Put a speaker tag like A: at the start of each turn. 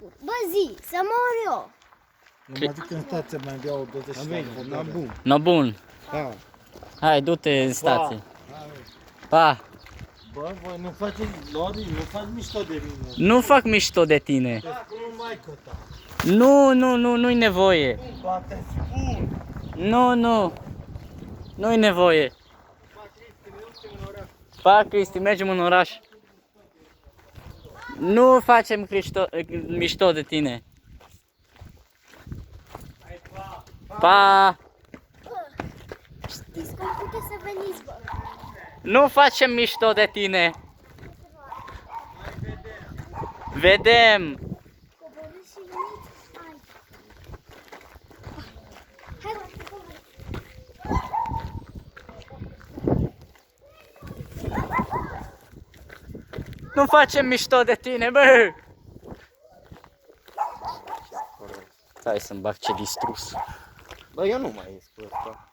A: spun. Bă, zi, să mor eu.
B: Nu mă duc în stație, mai iau 20
C: Na bun.
D: No bun.
C: Da.
D: Hai, du-te în stație. Pa.
B: Bă, voi nu faceți, Lori, nu faci mișto de mine.
D: Nu fac mișto de tine.
B: Te spun maică ta.
D: Nu-i nevoie.
B: Poate spun.
D: Nu. Nu-i nevoie. Pa, Cristi, mergem în oraș. Nu facem mișto de tine. Pa!
A: Știți cum puteți să veniți, bă?
D: Nu facem mișto de tine. Vedem.
A: Coborâți și veniți. Hai, bă, coborâți.
D: Nu facem mișto de tine, bă! Stai să-mi bag ce distrus.
C: Bă, eu nu mai ies cu ăsta.